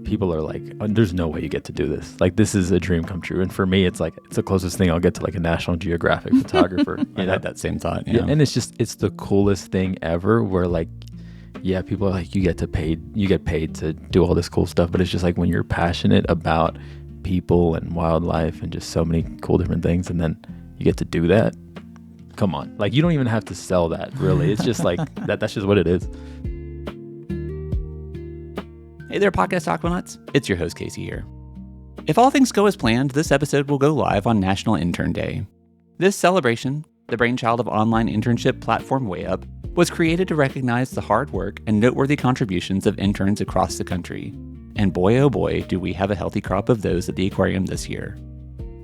people are like, oh, there's no way you get to do this. Like, this is a dream come true. And for me, it's like, it's the closest thing I'll get to like a National Geographic photographer. I had that same thought. Yeah. And it's the coolest thing ever where like, yeah, people are like, you get paid to do all this cool stuff. But it's just like when you're passionate about people and wildlife and just so many cool different things, and then you get to do that. Come on. Like, you don't even have to sell that, really. It's just like that's just what it is. Hey there, Podcast Aquanauts. It's your host, Casey here. If all things go as planned, this episode will go live on National Intern Day. This celebration, the brainchild of online internship platform WayUp, was created to recognize the hard work and noteworthy contributions of interns across the country. And boy, oh boy, do we have a healthy crop of those at the Aquarium this year.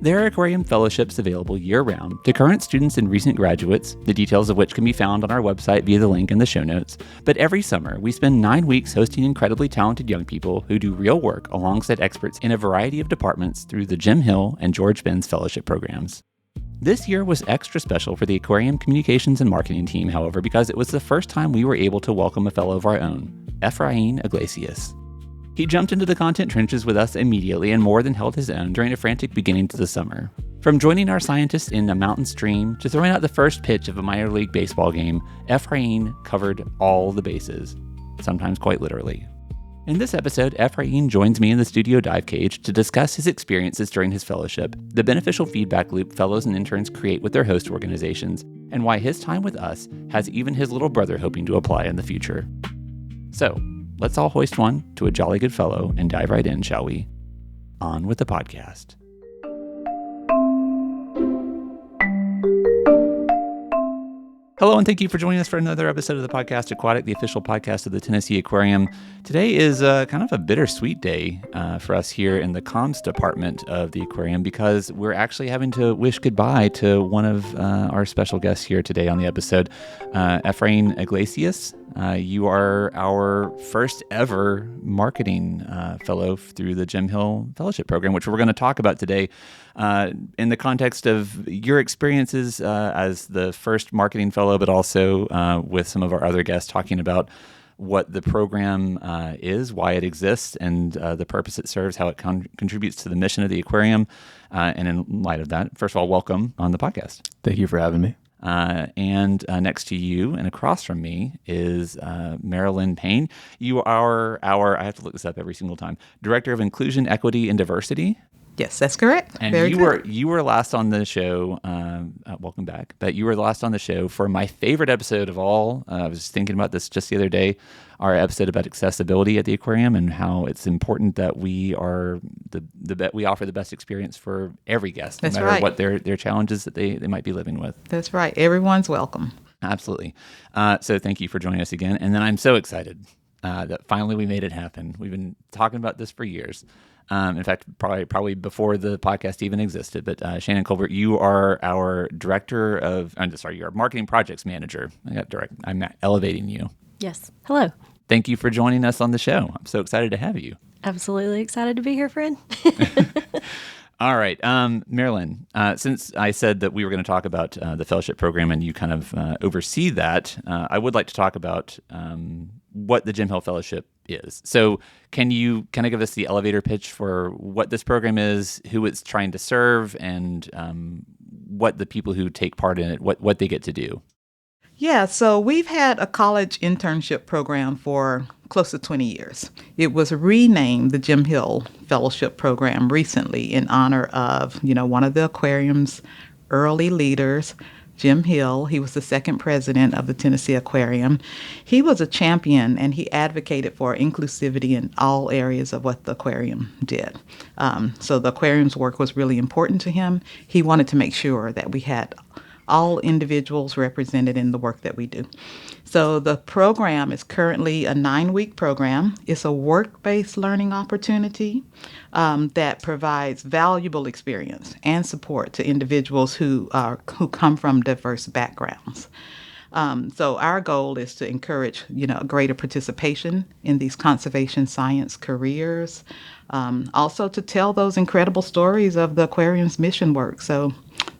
There are Aquarium fellowships available year-round to current students and recent graduates, the details of which can be found on our website via the link in the show notes. But every summer, we spend 9 weeks hosting incredibly talented young people who do real work alongside experts in a variety of departments through the Jim Hill and George Benz fellowship programs. This year was extra special for the Aquarium communications and marketing team, however, because it was the first time we were able to welcome a fellow of our own, Efrain Iglesias. He jumped into the content trenches with us immediately and more than held his own during a frantic beginning to the summer. From joining our scientists in a mountain stream to throwing out the first pitch of a minor league baseball game, Efrain covered all the bases, sometimes quite literally. In this episode, Efrain joins me in the studio dive cage to discuss his experiences during his fellowship, the beneficial feedback loop fellows and interns create with their host organizations, and why his time with us has even his little brother hoping to apply in the future. So, let's all hoist one to a jolly good fellow and dive right in, shall we? On with the podcast. Hello, and thank you for joining us for another episode of the Podcast Aquatic, the official podcast of the Tennessee Aquarium. Today is kind of a bittersweet day for us here in the comms department of the aquarium because we're actually having to wish goodbye to one of our special guests here today on the episode, Efrain Iglesias. You are our first ever marketing fellow through the Jim Hill Fellowship Program, which we're going to talk about today in the context of your experiences as the first marketing fellow, but also with some of our other guests talking about what the program is, why it exists, and the purpose it serves, how it contributes to the mission of the aquarium. And in light of that, first of all, welcome on the podcast. Thank you for having me. And next to you and across from me is Marilyn Payne. You are our, I have to look this up every single time, Director of Inclusion, Equity, and Diversity. Yes, that's correct. And Very good. you were last on the show, welcome back, but you were last on the show for my favorite episode of all. I was thinking about this just the other day, our episode about accessibility at the aquarium and how it's important that we are we offer the best experience for every guest, no matter what their challenges that they might be living with. That's right. Everyone's welcome. Absolutely. So thank you for joining us again. And then I'm so excited that finally we made it happen. We've been talking about this for years. In fact, probably before the podcast even existed. But Shannon Colbert, you are our you're our marketing projects manager. I'm elevating you. Yes. Hello. Thank you for joining us on the show. I'm so excited to have you. Absolutely excited to be here, friend. All right. Marilyn, since I said that we were going to talk about the fellowship program and you kind of oversee that, I would like to talk about what the Jim Hill Fellowship is. So can you kind of give us the elevator pitch for what this program is, who it's trying to serve, and what the people who take part in it, what they get to do? Yeah, so we've had a college internship program for close to 20 years. It was renamed the Jim Hill Fellowship Program recently in honor of, one of the aquarium's early leaders, Jim Hill. He was the second president of the Tennessee Aquarium. He was a champion and he advocated for inclusivity in all areas of what the aquarium did. So the aquarium's work was really important to him. He wanted to make sure that we had all individuals represented in the work that we do. So the program is currently a 9-week program. It's a work-based learning opportunity that provides valuable experience and support to individuals who come from diverse backgrounds. So our goal is to encourage, greater participation in these conservation science careers, also to tell those incredible stories of the aquarium's mission work. So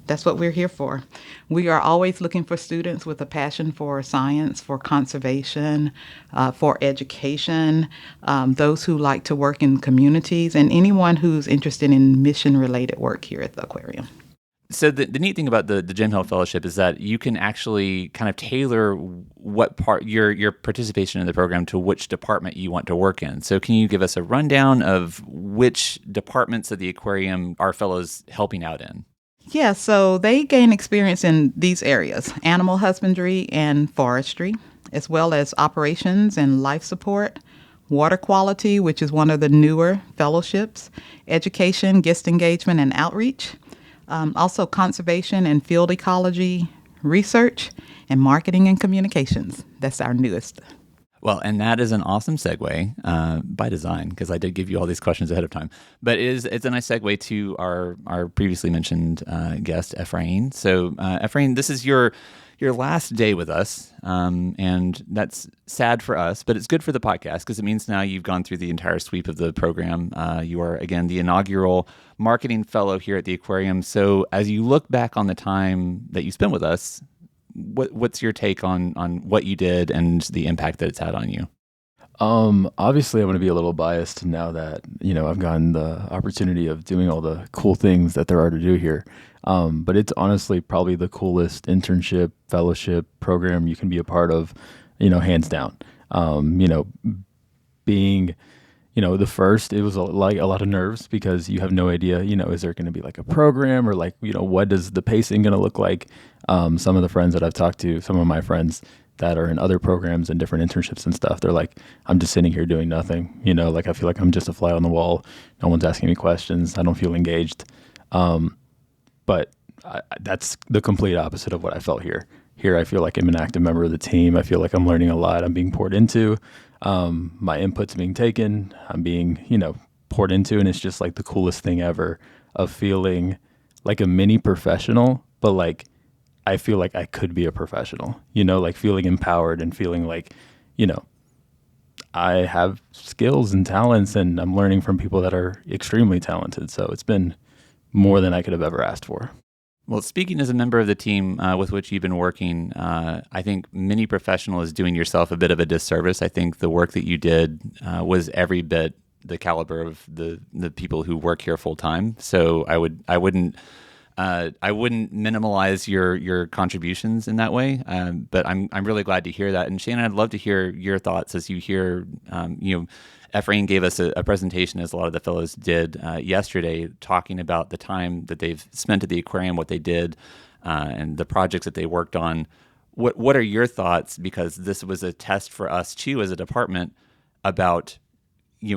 That's what we're here for. We are always looking for students with a passion for science, for conservation, for education, those who like to work in communities, and anyone who's interested in mission-related work here at the aquarium. So the neat thing about the Jim Hill Fellowship is that you can actually kind of tailor what part your participation in the program to which department you want to work in. So can you give us a rundown of which departments of the aquarium are fellows helping out in? Yeah, so they gain experience in these areas: animal husbandry and forestry, as well as operations and life support, water quality, which is one of the newer fellowships, education, guest engagement, and outreach. Also conservation and field ecology, research, and marketing and communications. That's our newest. Well, and that is an awesome segue by design, because I did give you all these questions ahead of time. But it's a nice segue to our previously mentioned guest, Ephraim. So, Ephraim, this is your last day with us, and that's sad for us, but it's good for the podcast because it means now you've gone through the entire sweep of the program. You are, again, the inaugural marketing fellow here at the aquarium. So as you look back on the time that you spent with us, what's your take on what you did and the impact that it's had on you? Obviously I'm going to be a little biased now that, I've gotten the opportunity of doing all the cool things that there are to do here. But it's honestly probably the coolest internship, fellowship program you can be a part of, hands down. Being, the first, it was like a lot of nerves because you have no idea, is there going to be like a program or like, what is the pacing going to look like? Some of the friends that I've talked to, some of my friends that are in other programs and different internships and stuff, they're like, I'm just sitting here doing nothing. Like I feel like I'm just a fly on the wall. No one's asking me questions. I don't feel engaged. But that's the complete opposite of what I felt here. Here, I feel like I'm an active member of the team. I feel like I'm learning a lot. I'm being poured into. My input's being taken. I'm being, poured into. And it's just like the coolest thing ever of feeling like a mini professional, but like I feel like I could be a professional, like feeling empowered and feeling like, I have skills and talents and I'm learning from people that are extremely talented. So it's been more than I could have ever asked for. Well, speaking as a member of the team with which you've been working, I think mini professional is doing yourself a bit of a disservice. I think the work that you did was every bit the caliber of the people who work here full time. So I wouldn't minimize your contributions in that way. But I'm really glad to hear that. And Shannon, I'd love to hear your thoughts as you hear, Ephraim gave us a presentation, as a lot of the fellows did yesterday, talking about the time that they've spent at the aquarium, what they did, and the projects that they worked on. What are your thoughts? Because this was a test for us too, as a department, about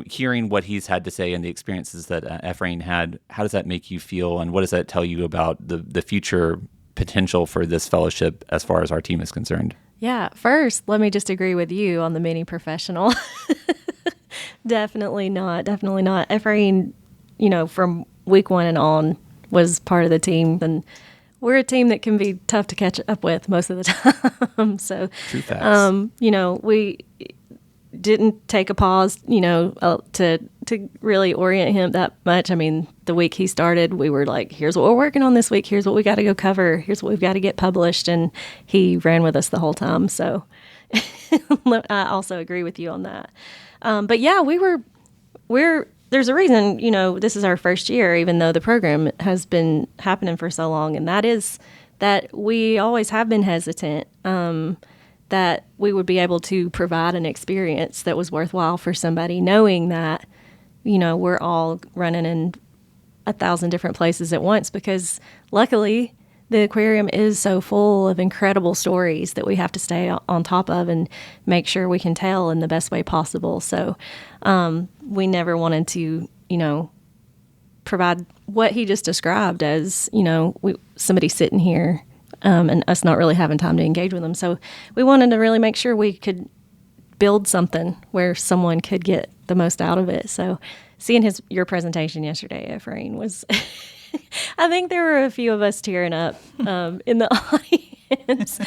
hearing what he's had to say and the experiences that Ephraim had. How does that make you feel, and what does that tell you about the future potential for this fellowship as far as our team is concerned? Yeah, first, let me just agree with you on the mini professional. Definitely not. Ephraim, from week one and on was part of the team, and we're a team that can be tough to catch up with most of the time. So, true facts. We didn't take a pause, to really orient him that much. I mean, the week he started, we were like, here's what we're working on this week. Here's what we got to go cover. Here's what we've got to get published. And he ran with us the whole time. So I also agree with you on that. But yeah, there's a reason, this is our first year, even though the program has been happening for so long. And that is that we always have been hesitant, that we would be able to provide an experience that was worthwhile for somebody, knowing that, we're all running in 1,000 different places at once, because luckily the aquarium is so full of incredible stories that we have to stay on top of and make sure we can tell in the best way possible. So we never wanted to, provide what he just described as, somebody sitting here and us not really having time to engage with them. So we wanted to really make sure we could build something where someone could get the most out of it. So seeing your presentation yesterday, Ephraim, was... I think there were a few of us tearing up in the audience,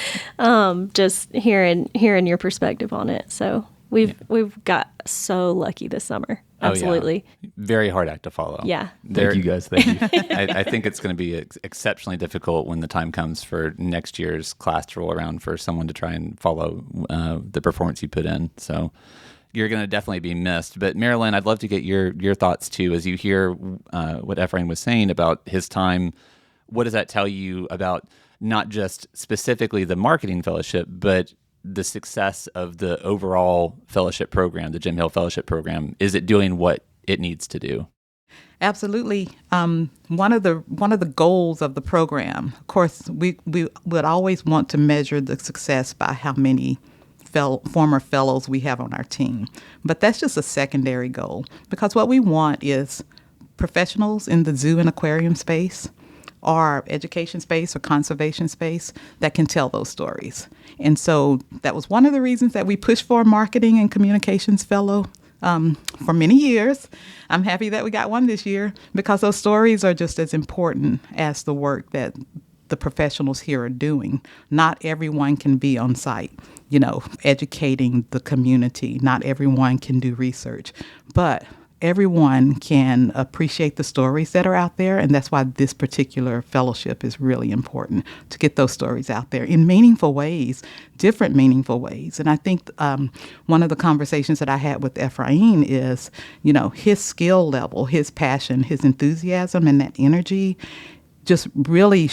just hearing your perspective on it. So We've got so lucky this summer. Absolutely. Oh, yeah. Very hard act to follow. Yeah. Thank you guys. Thank you. I think it's going to be exceptionally difficult when the time comes for next year's class to roll around for someone to try and follow the performance you put in. So you're going to definitely be missed. But Marilyn, I'd love to get your thoughts too, as you hear what Ephraim was saying about his time. What does that tell you about not just specifically the marketing fellowship, but the success of the overall fellowship program, the Jim Hill Fellowship Program? Is it doing what it needs to do? Absolutely. One of the goals of the program, of course, we would always want to measure the success by how many former fellows we have on our team. But that's just a secondary goal, because what we want is professionals in the zoo and aquarium space, or education space or conservation space, that can tell those stories. And so that was one of the reasons that we pushed for a marketing and communications fellow for many years. I'm happy that we got one this year, because those stories are just as important as the work that the professionals here are doing. Not everyone can be on site, educating the community. Not everyone can do research, but everyone can appreciate the stories that are out there, and that's why this particular fellowship is really important, to get those stories out there in meaningful ways, different meaningful ways. And I think one of the conversations that I had with Ephraim is, his skill level, his passion, his enthusiasm, and that energy just really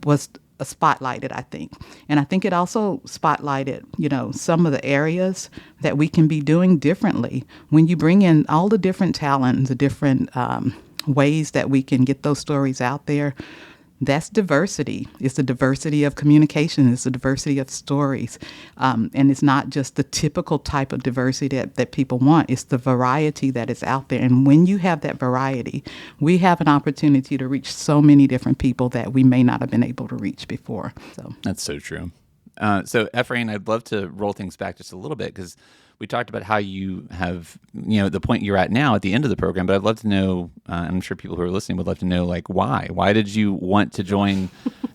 was spotlighted, I think. And I think it also spotlighted, some of the areas that we can be doing differently. When you bring in all the different talents, the different ways that we can get those stories out there, that's diversity. It's the diversity of communication. It's the diversity of stories. And it's not just the typical type of diversity that people want. It's the variety that is out there. And when you have that variety, we have an opportunity to reach so many different people that we may not have been able to reach before. So That's so true. So Ephraim, I'd love to roll things back just a little bit, because we talked about how you have, the point you're at now at the end of the program, but I'd love to know, I'm sure people who are listening would love to know, why? Why did you want to join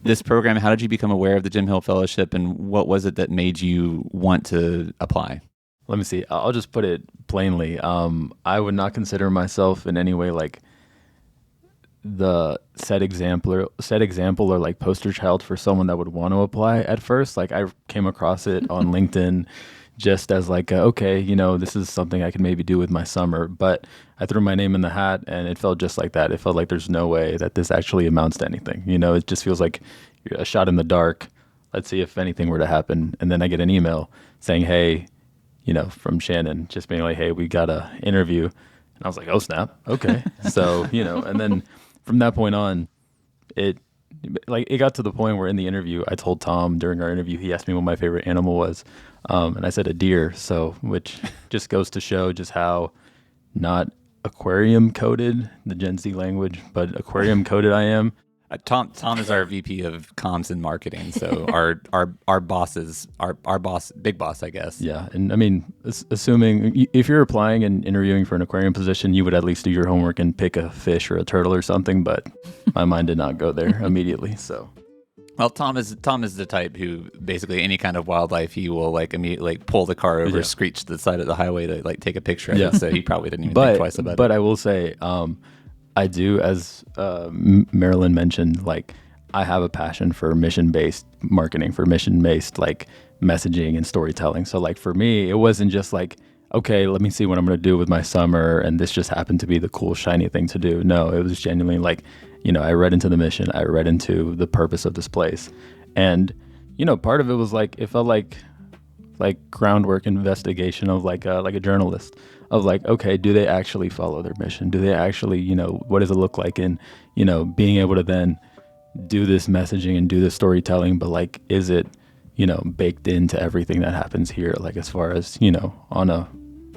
this program? How did you become aware of the Jim Hill Fellowship, and what was it that made you want to apply? Let me see. I'll just put it plainly. I would not consider myself in any way the set example or like poster child for someone that would want to apply at first. I came across it on LinkedIn just as okay, this is something I can maybe do with my summer. But I threw my name in the hat, and it felt just like that. It felt like there's no way that this actually amounts to anything. It just feels like a shot in the dark. Let's see if anything were to happen. And then I get an email saying, hey, from Shannon, just being like, hey, we got an interview. And I was like, oh, snap. Okay. So, and then from that point on, it got to the point where in the interview, I told Tom during our interview, he asked me what my favorite animal was. And I said a deer. So, which just goes to show just how not aquarium coded, the Gen Z language, but aquarium coded I am. Tom is our VP of comms and marketing. So our boss is our boss, big boss, I guess. Yeah. And I mean, assuming if you're applying and interviewing for an aquarium position, you would at least do your homework and pick a fish or a turtle or something. But my mind did not go there immediately. So. Well, Tom is the type who basically any kind of wildlife, he will immediately pull the car over, screech to the side of the highway to take a picture of it. So he probably didn't even think twice about it. But I will say, I do, as Marilyn mentioned, I have a passion for mission-based marketing, for mission-based messaging and storytelling. So for me, it wasn't just okay, let me see what I'm going to do with my summer, and this just happened to be the cool, shiny thing to do. No, it was genuinely I read into the mission, I read into the purpose of this place. And, part of it was it felt like groundwork investigation of like a journalist of okay, do they actually follow their mission? Do they actually, what does it look like in, being able to then do this messaging and do this storytelling, but is it, baked into everything that happens here, as far as, on a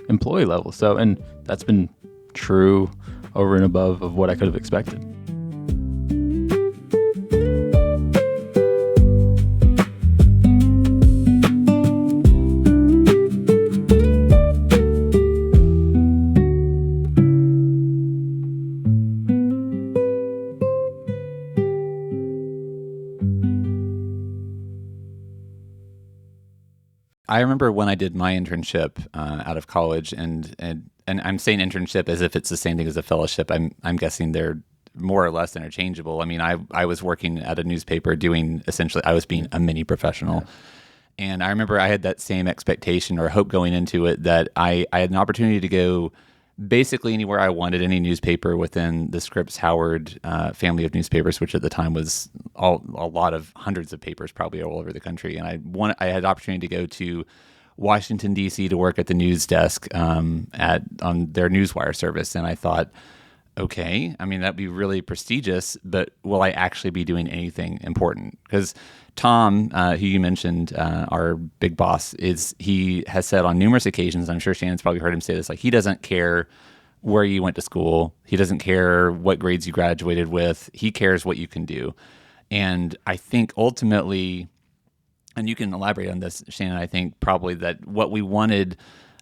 employee level. So, and that's been true over and above of what I could have expected. I remember when I did my internship out of college, and I'm saying internship as if it's the same thing as a fellowship. I'm guessing they're more or less interchangeable. I mean, I was working at a newspaper doing essentially, I was being a mini professional. Yeah. And I remember I had that same expectation or hope going into it that I had an opportunity to go basically anywhere I wanted, any newspaper within the Scripps Howard family of newspapers, which at the time was a lot of hundreds of papers probably all over the country. And I had the opportunity to go to Washington, D.C. to work at the news desk on their Newswire service. And I thought, okay, I mean, that'd be really prestigious, but will I actually be doing anything important? Because Tom, who you mentioned, our big boss, he has said on numerous occasions, I'm sure Shannon's probably heard him say this, like he doesn't care where you went to school. He doesn't care what grades you graduated with. He cares what you can do. And I think ultimately, and you can elaborate on this, Shannon, I think probably that what we wanted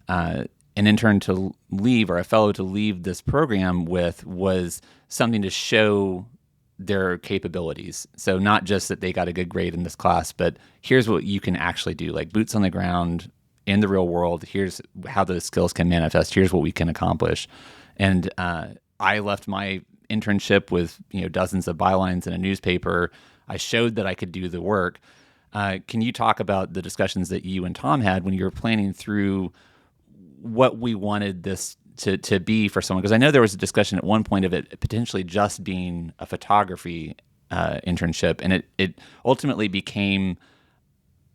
an intern to leave or a fellow to leave this program with was something to show their capabilities. So not just that they got a good grade in this class, but here's what you can actually do, like boots on the ground in the real world. Here's how those skills can manifest. Here's what we can accomplish. And I left my internship with dozens of bylines in a newspaper. I showed that I could do the work. Can you talk about the discussions that you and Tom had when you were planning through what we wanted this to be for someone? Because I know there was a discussion at one point of it potentially just being a photography internship, and it ultimately became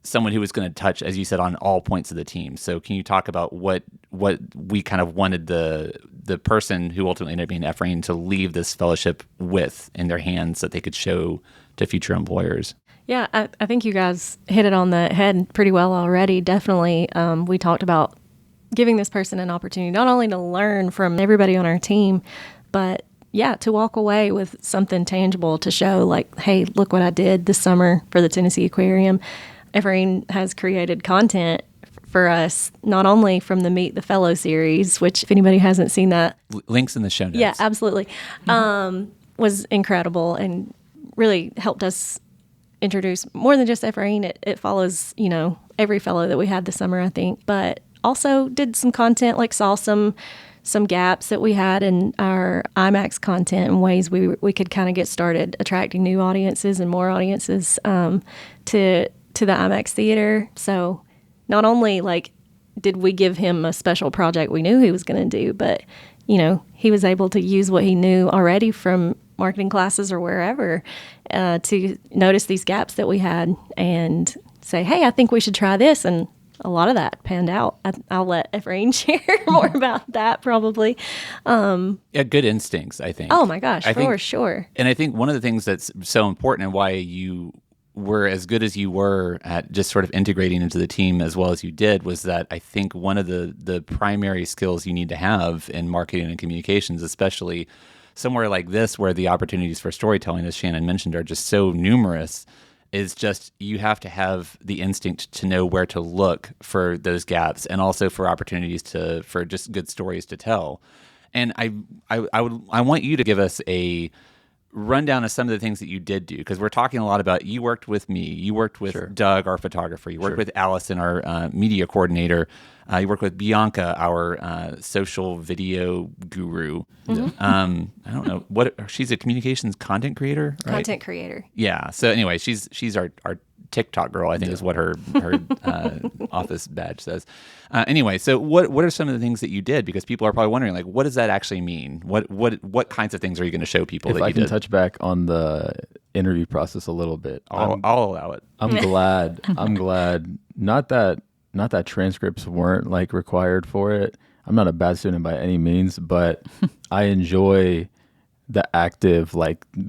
someone who was going to touch, as you said, on all points of the team. So can you talk about what we kind of wanted the person who ultimately ended up being Ephraim to leave this fellowship with in their hands that they could show to future employers? Yeah, I think you guys hit it on the head pretty well already. Definitely, we talked about giving this person an opportunity not only to learn from everybody on our team, but to walk away with something tangible to show, like, hey, look what I did this summer for the Tennessee Aquarium. Ephraim has created content for us, not only from the Meet the Fellow series, which if anybody hasn't seen that, links in the show notes. Yeah, absolutely. Was incredible and really helped us introduce more than just Ephraim. It follows, every fellow that we had this summer, I think, but also did some content, like saw some gaps that we had in our IMAX content and ways we could kind of get started attracting new audiences and more audiences to the IMAX theater. So not only did we give him a special project we knew he was going to do, but he was able to use what he knew already from marketing classes or wherever to notice these gaps that we had and say, hey, I think we should try this. And a lot of that panned out. I'll let Ephraim share more about that probably. Good instincts, I think. Oh my gosh, for sure. And I think one of the things that's so important and why you were as good as you were at just sort of integrating into the team as well as you did was that I think one of the primary skills you need to have in marketing and communications, especially somewhere like this where the opportunities for storytelling, as Shannon mentioned, are just so numerous, is just you have to have the instinct to know where to look for those gaps and also for opportunities for just good stories to tell. And I want you to give us a rundown of some of the things that you did do, because we're talking a lot about you worked with me, you worked with Doug, our photographer, you worked with Allison, our media coordinator, you worked with Bianca, our social video guru. I don't know what she's a communications content creator, right? Content creator. Yeah. So anyway, she's our TikTok girl, I think is what her office badge says. Anyway, so what are some of the things that you did? Because people are probably wondering, what does that actually mean? What kinds of things are you going to show people that you did? If I can touch back on the interview process a little bit, I'll allow it. I'm glad. Not that transcripts weren't required for it. I'm not a bad student by any means, but I enjoy the active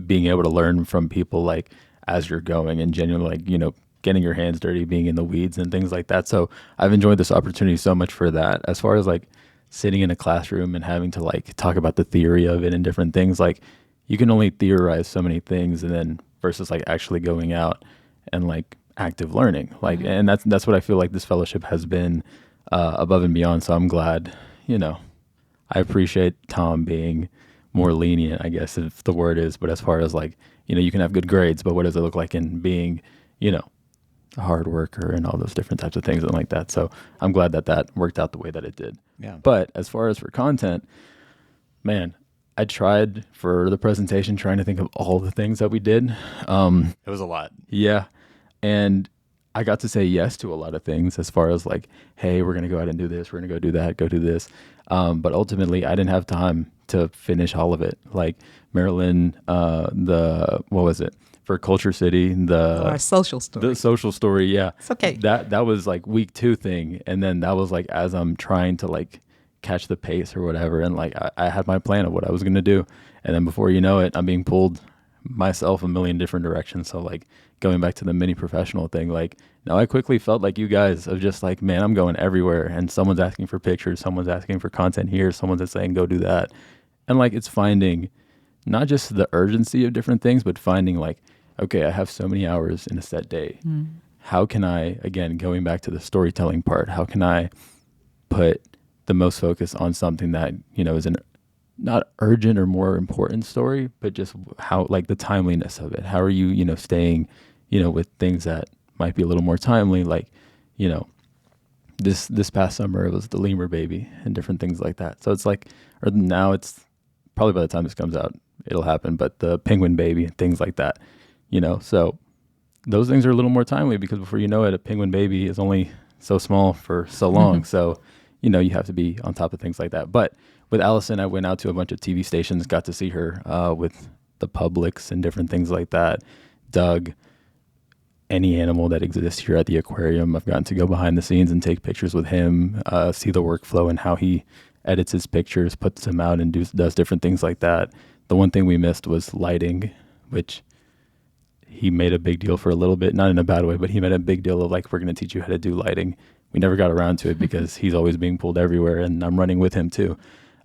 being able to learn from people as you're going and genuinely getting your hands dirty, being in the weeds and things like that. So I've enjoyed this opportunity so much for that. As far as sitting in a classroom and having to talk about the theory of it and different things, you can only theorize so many things, and then versus actually going out and active learning. And that's what I feel like this fellowship has been above and beyond. So I'm glad, I appreciate Tom being more lenient, I guess, if the word is, but as far as you can have good grades, but what does it look like in being, a hard worker and all those different types of things and like that. So I'm glad that that worked out the way that it did. Yeah. But as far as for content, man, I tried for the presentation trying to think of all the things that we did. It was a lot. Yeah. And I got to say yes to a lot of things as far as like, hey, we're going to go out and do this. We're going to go do that, go do this. But ultimately, I didn't have time to finish all of it. Like Maryland, what was it? For Culture City, Our social story. the social story. Yeah. It's okay. That was like week 2 thing. And then that was like, as I'm trying to like catch the pace or whatever. And like, I had my plan of what I was going to do. And then before you know it, I'm being pulled myself a million different directions. So like going back to the mini professional thing, like now I quickly felt like you guys of just like, man, I'm going everywhere and someone's asking for pictures, someone's asking for content here, someone's saying go do that. And like it's finding not just the urgency of different things, but finding like, okay, I have so many hours in a set day. How can I, again, going back to the storytelling part, how can I put the most focus on something that, you know, is an not urgent or more important story, but just how, like the timeliness of it. How are you, you know, staying, you know, with things that might be a little more timely, like, you know, this past summer it was the lemur baby and different things like that. So it's like, or now it's probably by the time this comes out, it'll happen, but the penguin baby and things like that, you know, so those things are a little more timely because before you know it, a penguin baby is only so small for so long. So, you know, you have to be on top of things like that. But with Allison, I went out to a bunch of TV stations, got to see her with the Publix and different things like that. Doug, any animal that exists here at the aquarium, I've gotten to go behind the scenes and take pictures with him, see the workflow and how he edits his pictures, puts them out and does different things like that. The one thing we missed was lighting, which he made a big deal for a little bit, not in a bad way, but he made a big deal of like, we're going to teach you how to do lighting. We never got around to it because he's always being pulled everywhere and I'm running with him too.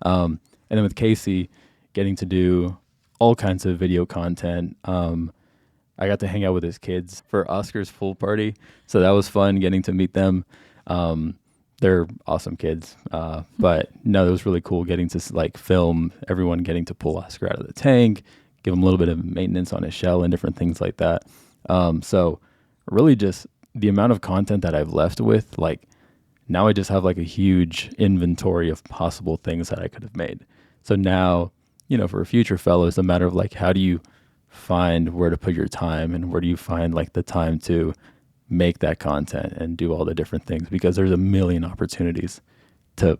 And then with Casey, getting to do all kinds of video content. I got to hang out with his kids for Oscar's pool party. So that was fun getting to meet them. They're awesome kids. But no, it was really cool getting to like film everyone getting to pull Oscar out of the tank, give him a little bit of maintenance on his shell and different things like that. So really just the amount of content that I've left with, like now I just have like a huge inventory of possible things that I could have made. So now, you know, for a future fellow, it's a matter of like, how do you find where to put your time and where do you find like the time to make that content and do all the different things, because there's a million opportunities to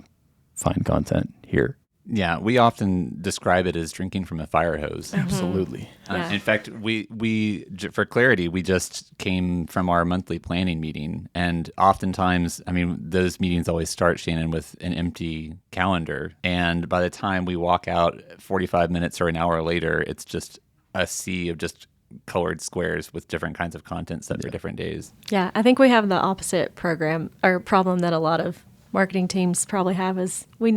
find content here. Yeah, we often describe it as drinking from a fire hose. Absolutely. Yeah. In fact, we for clarity, we just came from our monthly planning meeting, and oftentimes, I mean, those meetings always start, Shannon, with an empty calendar, and by the time we walk out 45 minutes or an hour later, it's just a sea of just colored squares with different kinds of content set for different days. Yeah, I think we have the opposite program or problem that a lot of marketing teams probably have is we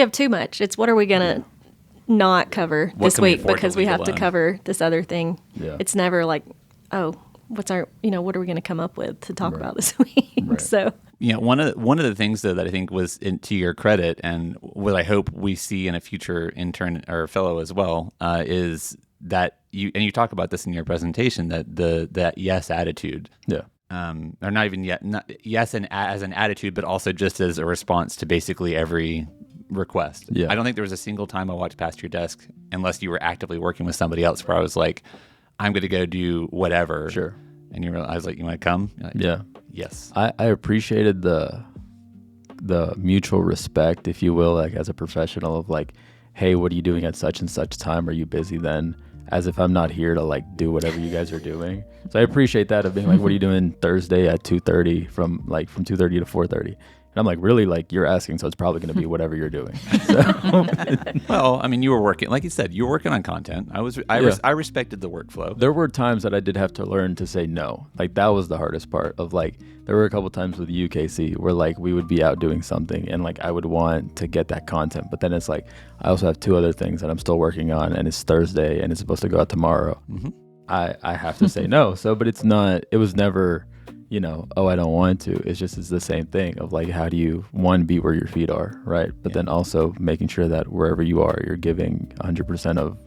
have too much. It's what are we going to not cover this week because we have to cover this other thing. Yeah. It's never like, oh, what are we going to come up with to talk about this week? Right. So, Yeah, one of the things though that I think was to your credit, and what I hope we see in a future intern or fellow as well, is that you talk about this in your presentation, that yes attitude. Yeah. Or not even yet, yes, and as an attitude, but also just as a response to basically every request. Yeah. I don't think there was a single time I walked past your desk, unless you were actively working with somebody else, where I was like, I'm going to go do whatever. Sure. And I was like, you want to come? Like, Yeah. Yes. I appreciated the mutual respect, if you will, like as a professional of like, hey, what are you doing at such and such time? Are you busy then? As if I'm not here to like do whatever you guys are doing. So I appreciate that of being like, what are you doing Thursday at 2:30 from 2:30 to 4:30? And I'm like, really, like you're asking, so it's probably going to be whatever you're doing. So, Well, I mean, you were working, like you said, you were working on content. I respected the workflow. there were times that I did have to learn to say no. Like that was the hardest part of like, there were a couple times with UKC where like we would be out doing something and like I would want to get that content. But then it's like, I also have 2 other things that I'm still working on and it's Thursday and it's supposed to go out tomorrow. Mm-hmm. I have to say no. So, but it was never, you know, oh, I don't want to. It's the same thing of like, how do you, one, be where your feet are, right? But then also making sure that wherever you are, you're giving 100% of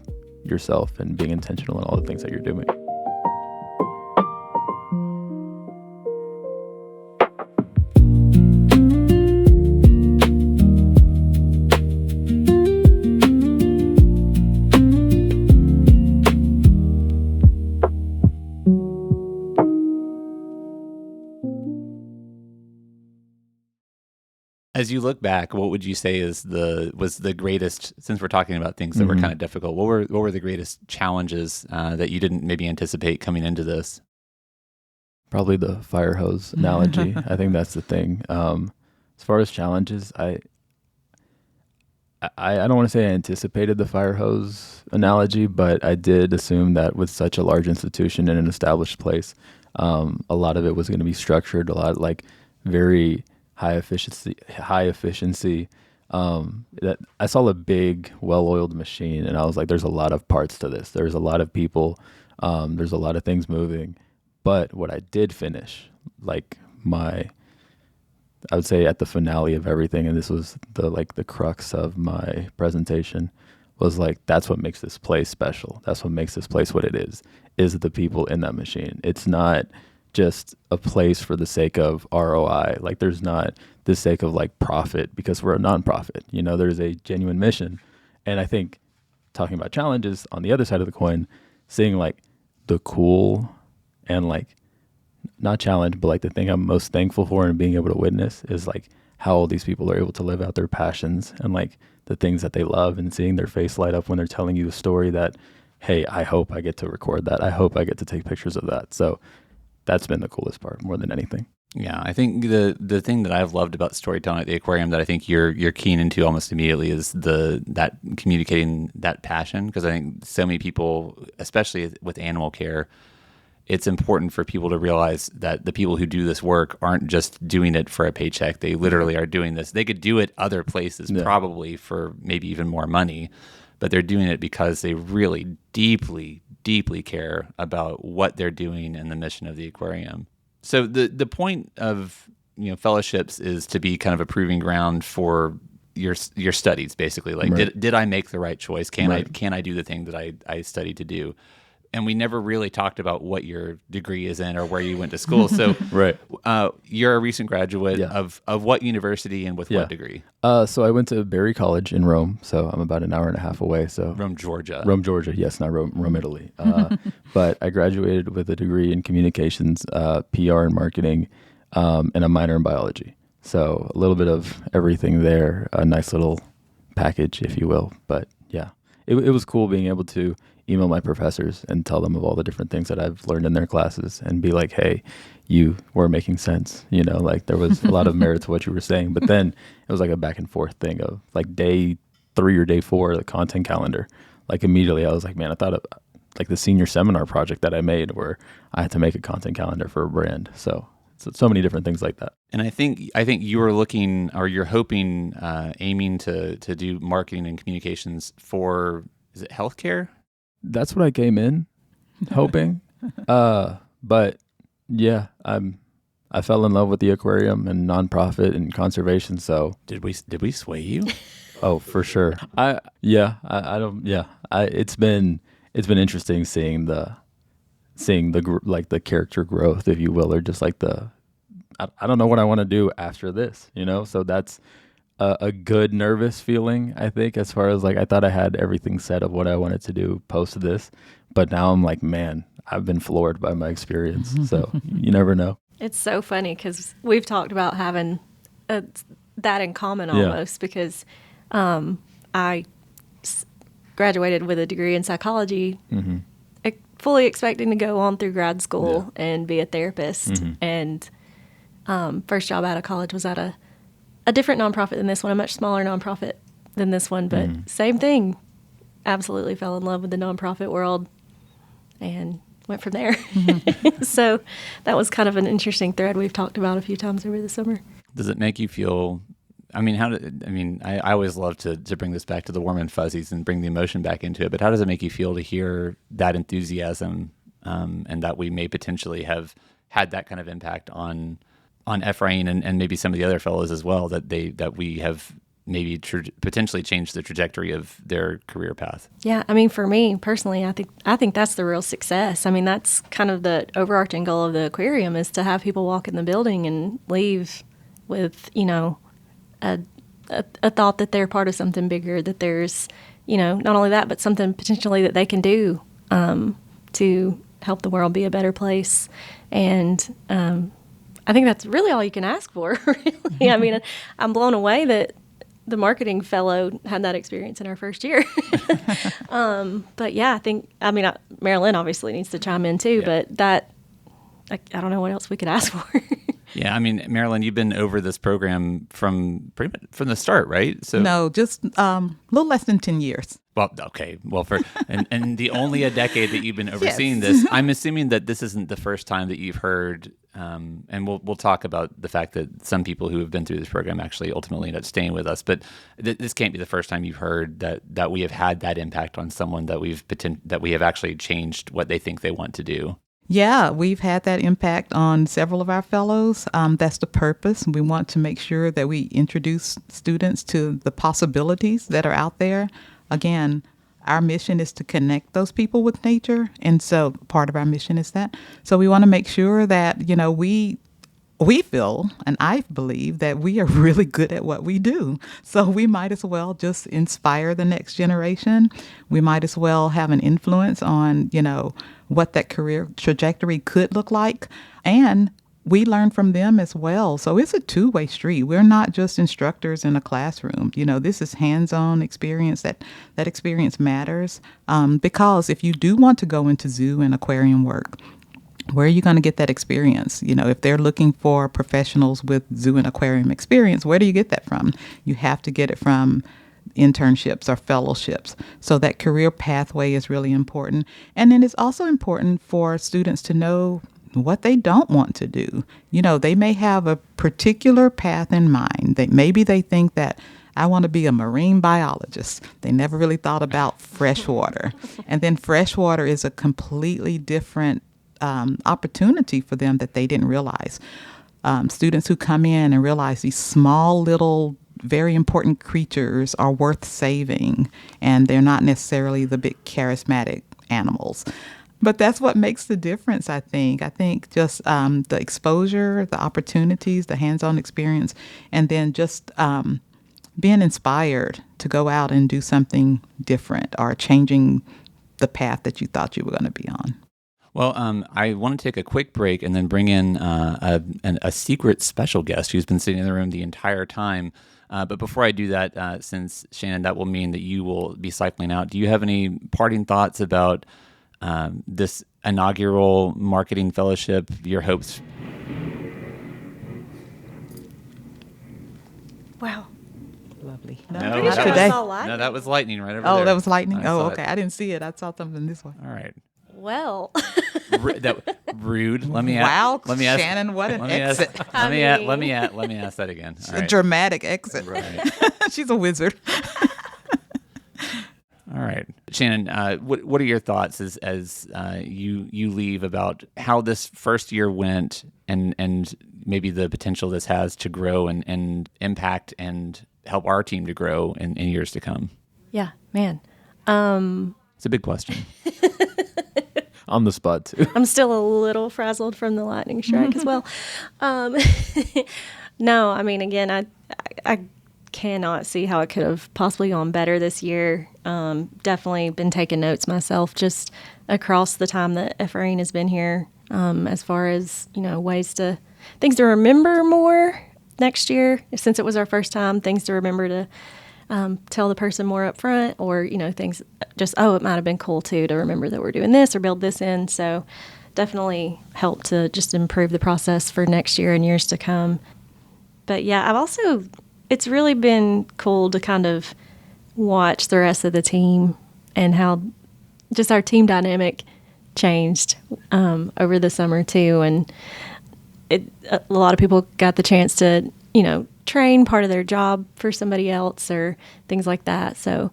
yourself and being intentional in all the things that you're doing. As you look back, what would you say was the greatest, since we're talking about things that were kind of difficult, what were the greatest challenges that you didn't maybe anticipate coming into this? Probably the fire hose analogy. I think that's the thing. As far as challenges, I don't want to say I anticipated the fire hose analogy, but I did assume that with such a large institution in an established place, a lot of it was going to be structured, a lot like very high efficiency. That I saw a big, well-oiled machine, and I was like, "There's a lot of parts to this. There's a lot of people. There's a lot of things moving." But what I did finish, like I would say at the finale of everything, and this was the crux of my presentation, was like, that's what makes this place special. That's what makes this place what it is the people in that machine. It's not just a place for the sake of ROI. Like there's not the sake of like profit because we're a nonprofit. There's a genuine mission. And I think talking about challenges on the other side of the coin, seeing like the cool and like not challenge, but like the thing I'm most thankful for and being able to witness is like how all these people are able to live out their passions and like the things that they love, and seeing their face light up when they're telling you a story that, hey, I hope I get to record that. I hope I get to take pictures of that. So that's been the coolest part more than anything. Yeah, I think the thing that I've loved about storytelling at the aquarium that I think you're keen into almost immediately is that communicating that passion, because I think so many people, especially with animal care, it's important for people to realize that the people who do this work aren't just doing it for a paycheck. They literally are doing this. They could do it other places, probably for maybe even more money, but they're doing it because they really deeply, deeply care about what they're doing and the mission of the aquarium. So the point of fellowships is to be kind of a proving ground for your studies, basically. Like, right. did I make the right choice? Can Right. I do the thing that I studied to do? And we never really talked about what your degree is in or where you went to school. So Right. You're a recent graduate Yeah. of what university and with what degree? So I went to Berry College in Rome, so I'm about an hour and a half away. So Rome, Georgia. Rome, Georgia. Yes, not Rome, Italy. But I graduated with a degree in communications, PR and marketing, and a minor in biology. So a little bit of everything there, a nice little package, if you will. But yeah, it was cool being able to email my professors and tell them of all the different things that I've learned in their classes and be like, hey, you were making sense. Like there was a lot of merit to what you were saying. But then it was like a back and forth thing of like day 3 or day 4, the content calendar. Like immediately I was like, man, I thought of like the senior seminar project that I made where I had to make a content calendar for a brand. So many different things like that. And I think you were looking, or you're hoping, aiming to do marketing and communications for, is it healthcare? That's what I came in hoping. But yeah, I fell in love with the aquarium and nonprofit and conservation. So Did we sway you? oh, for sure. It's been interesting seeing the character growth, if you will, or just like I don't know what I want to do after this, So that's a good nervous feeling, I think, as far as like I thought I had everything set of what I wanted to do post this, but now I'm like, man, I've been floored by my experience. So you never know. It's so funny because we've talked about having that in common almost because I graduated with a degree in psychology, fully expecting to go on through grad school and be a therapist. And first job out of college was at a different nonprofit than this one, a much smaller nonprofit than this one, but same thing. Absolutely fell in love with the nonprofit world and went from there. So that was kind of an interesting thread we've talked about a few times over the summer. Does it make you feel, I always love to bring this back to the warm and fuzzies and bring the emotion back into it, but how does it make you feel to hear that enthusiasm and that we may potentially have had that kind of impact on Ephraim and maybe some of the other fellows as well, that we have maybe potentially changed the trajectory of their career path? Yeah, for me personally, I think that's the real success. That's kind of the overarching goal of the aquarium, is to have people walk in the building and leave with, a thought that they're part of something bigger, that there's, not only that, but something potentially that they can do to help the world be a better place. And I think that's really all you can ask for, really. I mean, I'm blown away that the marketing fellow had that experience in our first year. But yeah, Marilyn obviously needs to chime in too, but I don't know what else we could ask for. Yeah, I mean, Marilyn, you've been over this program from pretty much from the start, right? So No, just a little less than 10 years. Well, okay. Well, and the only a decade that you've been overseeing Yes. this, I'm assuming that this isn't the first time that you've heard, and we'll talk about the fact that some people who have been through this program actually ultimately end up staying with us. But this can't be the first time you've heard that we have had that impact on someone that we have actually changed what they think they want to do. Yeah, we've had that impact on several of our fellows. That's the purpose. We want to make sure that we introduce students to the possibilities that are out there. Again, our mission is to connect those people with nature. And so part of our mission is that. So we want to make sure that, we feel, and I believe, that we are really good at what we do. So we might as well just inspire the next generation. We might as well have an influence on, what that career trajectory could look like. And we learn from them as well. So it's a two-way street. We're not just instructors in a classroom. This is hands-on experience. That experience matters because if you do want to go into zoo and aquarium work, where are you going to get that experience? If they're looking for professionals with zoo and aquarium experience, where do you get that from? You have to get it from internships or fellowships. So that career pathway is really important. And then it's also important for students to know what they don't want to do. They may have a particular path in mind. Maybe they think that I want to be a marine biologist. They never really thought about freshwater. And then freshwater is a completely different opportunity for them that they didn't realize. Students who come in and realize these small little very important creatures are worth saving, and they're not necessarily the big charismatic animals. But that's what makes the difference, I think. I think just the exposure, the opportunities, the hands-on experience, and then just being inspired to go out and do something different or changing the path that you thought you were going to be on. Well, I want to take a quick break and then bring in a secret special guest who's been sitting in the room the entire time. But before I do that, since Shannon, that will mean that you will be cycling out. Do you have any parting thoughts about this inaugural marketing fellowship, your hopes? Wow. Lovely. No, pretty sure today. I saw lightning. No, that was lightning right over there. Oh, that was lightning? I saw Okay. it. I didn't see it. I saw something this way. All right. Well, Rude. Let me Wow, ask. Let me ask. Shannon, what an let me ask- exit. Let me ask that again. All A right. dramatic exit. Right. She's a wizard. All right, Shannon. What are your thoughts as you leave about how this first year went, and maybe the potential this has to grow and impact and help our team to grow in years to come? yeah, man. It's a big question. On the spot too. I'm still a little frazzled from the lightning strike as well. No, I mean, again, I cannot see how it could have possibly gone better this year. Definitely been taking notes myself just across the time that Ephraim has been here, as far as, things to remember more next year, since it was our first time, things to remember to tell the person more up front, or, things just, it might have been cool too to remember that we're doing this or build this in. So definitely help to just improve the process for next year and years to come. But yeah, it's really been cool to kind of watch the rest of the team and how just our team dynamic changed over the summer too. And a lot of people got the chance to, train part of their job for somebody else or things like that. So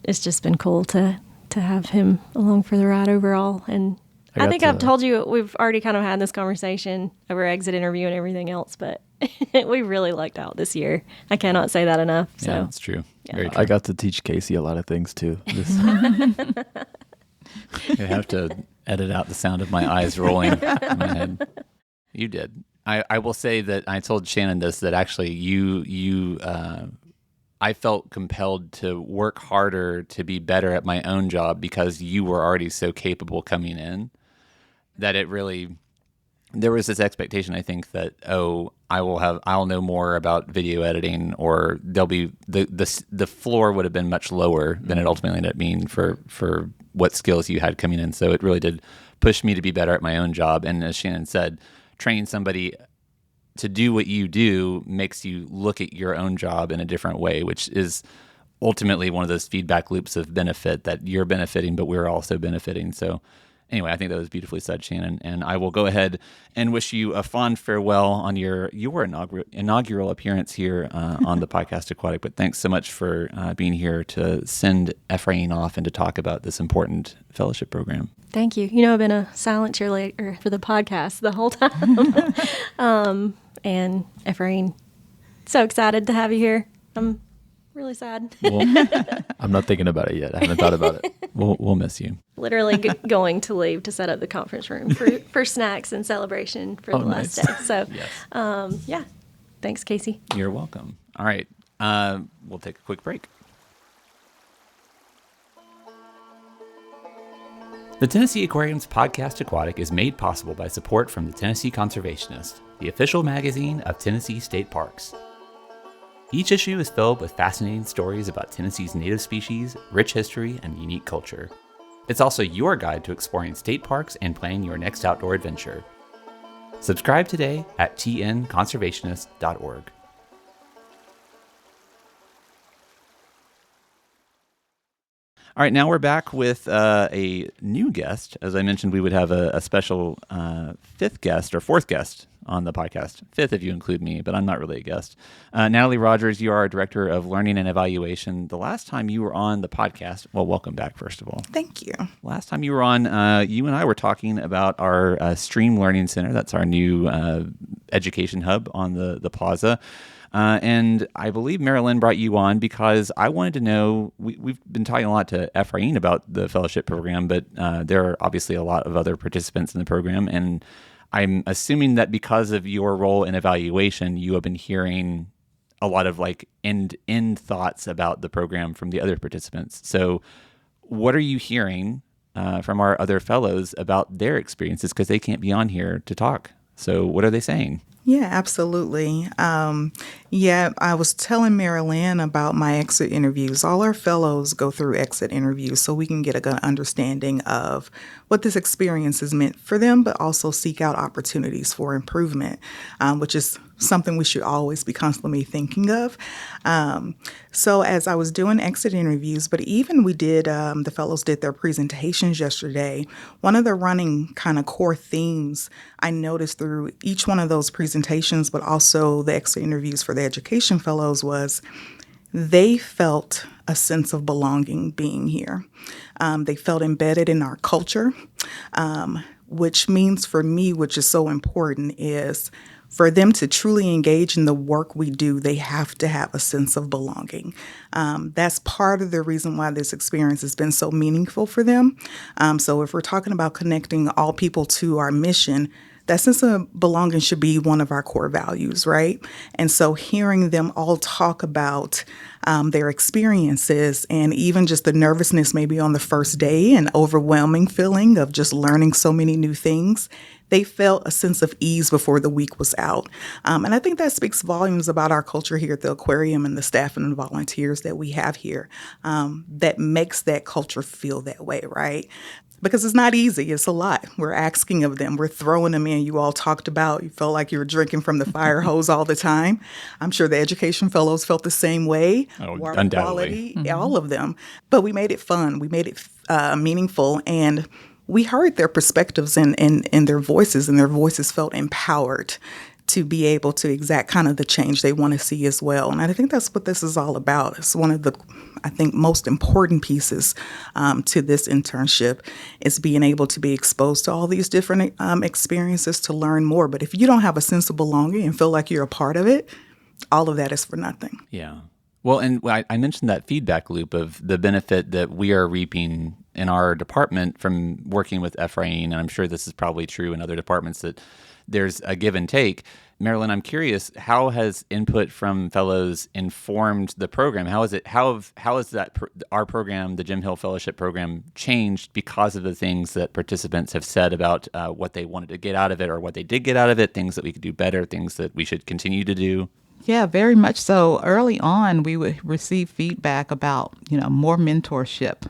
it's just been cool to have him along for the ride overall. And I think I've told you, we've already kind of had this conversation over exit interview and everything else, but we really lucked out this year. I cannot say that enough. So Yeah, that's true. Yeah. Very true. I got to teach Casey a lot of things too. You have to edit out the sound of my eyes rolling in my head. You did. I will say that I told Shannon this, that actually I felt compelled to work harder to be better at my own job because you were already so capable coming in, that it really there was this expectation, I think, that, I'll know more about video editing, or there'll be the floor would have been much lower than it ultimately ended up being for what skills you had coming in. So it really did push me to be better at my own job. And as Shannon said, training somebody to do what you do makes you look at your own job in a different way, which is ultimately one of those feedback loops of benefit, that you're benefiting, but we're also benefiting. So anyway, I think that was beautifully said, Shannon. And I will go ahead and wish you a fond farewell on your inaugural appearance here on the podcast Aquatic. But thanks so much for being here to send Ephraim off and to talk about this important fellowship program. Thank you. I've been a silent cheerleader for the podcast the whole time. And Ephraim, so excited to have you here. I'm really sad. Well, I'm not thinking about it yet. I haven't thought about it. We'll miss you. Literally going to leave to set up the conference room for snacks and celebration for the last day. So, Yes. yeah. Thanks, Casey. You're welcome. All right. We'll take a quick break. The Tennessee Aquarium's podcast Aquatic is made possible by support from the Tennessee Conservationist, the official magazine of Tennessee State Parks. Each issue is filled with fascinating stories about Tennessee's native species, rich history, and unique culture. It's also your guide to exploring state parks and planning your next outdoor adventure. Subscribe today at tnconservationist.org. All right, now we're back with a new guest. As I mentioned, we would have a special fourth guest on the podcast. Fifth if you include me, but I'm not really a guest. Natalie Rogers, you are our Director of Learning and Evaluation. The last time you were on the podcast, well, welcome back, first of all. Thank you. Last time you were on, you and I were talking about our Stream Learning Center. That's our new education hub on the plaza. And I believe Marilyn brought you on because I wanted to know, we've been talking a lot to Ephraim about the fellowship program, but there are obviously a lot of other participants in the program. And I'm assuming that because of your role in evaluation, you have been hearing a lot of end thoughts about the program from the other participants. So what are you hearing from our other fellows about their experiences? Because they can't be on here to talk. So what are they saying? Yeah, absolutely. I was telling Marilyn about my exit interviews. All our fellows go through exit interviews so we can get a good understanding of what this experience has meant for them, but also seek out opportunities for improvement, which is something we should always be constantly thinking of. So as I was doing exit interviews, but even we did, the fellows did their presentations yesterday. One of the running kind of core themes I noticed through each one of those presentations, but also the exit interviews for the education fellows, was they felt a sense of belonging being here. They felt embedded in our culture, which means for me, which is so important, is for them to truly engage in the work we do, they have to have a sense of belonging. That's part of the reason why this experience has been so meaningful for them. So if we're talking about connecting all people to our mission, that sense of belonging should be one of our core values, right? And so hearing them all talk about their experiences and even just the nervousness maybe on the first day and overwhelming feeling of just learning so many new things, they felt a sense of ease before the week was out. And I think that speaks volumes about our culture here at the aquarium and the staff and the volunteers that we have here that makes that culture feel that way, right? Because it's not easy. It's a lot. We're asking of them. We're throwing them in. You all talked about, you felt like you were drinking from the fire hose all the time. I'm sure the education fellows felt the same way. Oh, Water undoubtedly. quality, all of them. But we made it fun. We made it meaningful. And we heard their perspectives and their voices felt empowered to be able to exact kind of the change they want to see as well. And I think that's what this is all about. It's one of the, I think, most important pieces to this internship is being able to be exposed to all these different experiences to learn more. But if you don't have a sense of belonging and feel like you're a part of it, all of that is for nothing. Yeah. Well, and I mentioned that feedback loop of the benefit that we are reaping in our department from working with Ephraim, and I'm sure this is probably true in other departments, that there's a give and take. Marilyn, I'm curious, how has input from fellows informed the program? How has our program, the Jim Hill Fellowship Program, changed because of the things that participants have said about what they wanted to get out of it or what they did get out of it, things that we could do better, things that we should continue to do? Yeah, very much so. Early on, we would receive feedback about, more mentorship,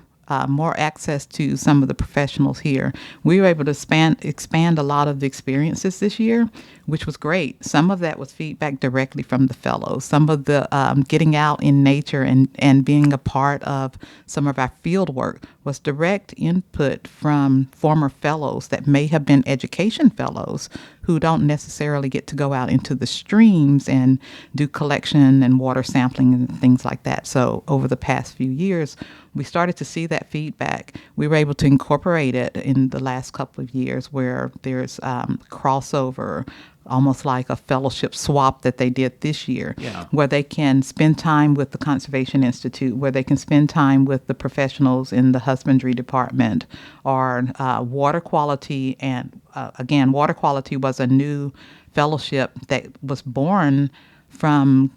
more access to some of the professionals here. We were able to expand a lot of the experiences this year, which was great. Some of that was feedback directly from the fellows. Some of the getting out in nature and being a part of some of our field work was direct input from former fellows that may have been education fellows who don't necessarily get to go out into the streams and do collection and water sampling and things like that. So over the past few years, we started to see that feedback. We were able to incorporate it in the last couple of years where there's crossover, almost like a fellowship swap that they did this year, where they can spend time with the Conservation Institute, where they can spend time with the professionals in the husbandry department, or water quality. And again, water quality was a new fellowship that was born from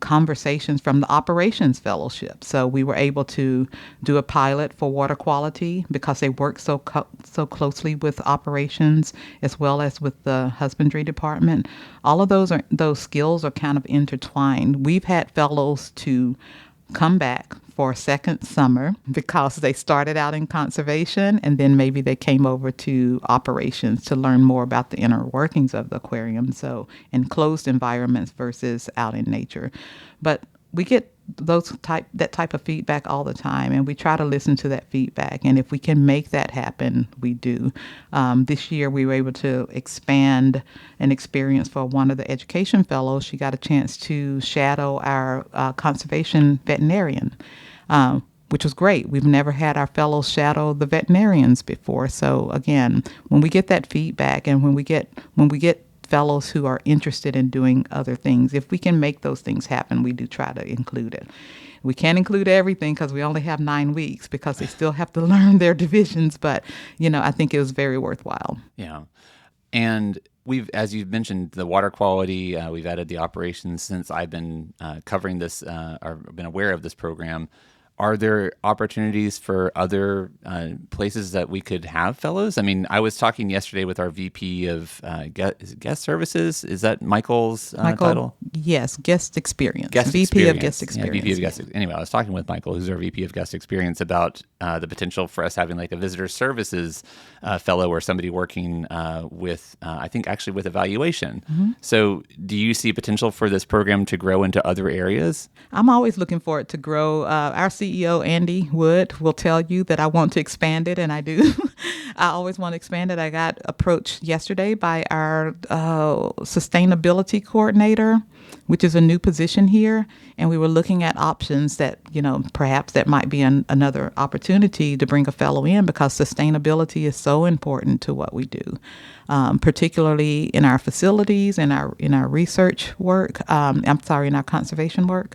conversations from the operations fellowship. So we were able to do a pilot for water quality because they work so closely with operations as well as with the husbandry department. All of those skills are kind of intertwined. We've had fellows to come back for a second summer because they started out in conservation and then maybe they came over to operations to learn more about the inner workings of the aquarium, so in closed environments versus out in nature. But we get that type of feedback all the time, and we try to listen to that feedback. And if we can make that happen, we do. This year, we were able to expand an experience for one of the education fellows. She got a chance to shadow our conservation veterinarian, which was great. We've never had our fellows shadow the veterinarians before. So again, when we get that feedback, and when we get fellows who are interested in doing other things, if we can make those things happen, we do try to include it. We can't include everything because we only have 9 weeks because they still have to learn their divisions. But, I think it was very worthwhile. Yeah. And as you've mentioned, the water quality, we've added the operations since I've been covering this or been aware of this program. Are there opportunities for other places that we could have fellows? I mean, I was talking yesterday with our VP of guest services. Is that Michael's title? Yes, guest experience. VP of guest experience. Yeah, VP of guest. Anyway, I was talking with Michael, who's our VP of guest experience, about the potential for us having like a visitor services fellow or somebody working with, I think, actually with evaluation. Mm-hmm. So do you see potential for this program to grow into other areas? I'm always looking for it to grow. Our CEO, Andy Wood, will tell you that I want to expand it, and I do. I always want to expand it. I got approached yesterday by our sustainability coordinator, which is a new position here, and we were looking at options that, perhaps that might be another opportunity to bring a fellow in because sustainability is so important to what we do, particularly in our facilities, in our research work, in our conservation work.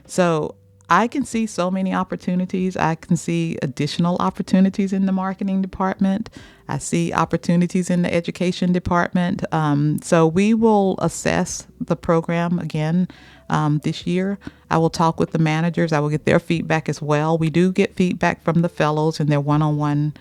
So I can see so many opportunities. I can see additional opportunities in the marketing department. I see opportunities in the education department. So we will assess the program again this year. I will talk with the managers. I will get their feedback as well. We do get feedback from the fellows in their one-on-one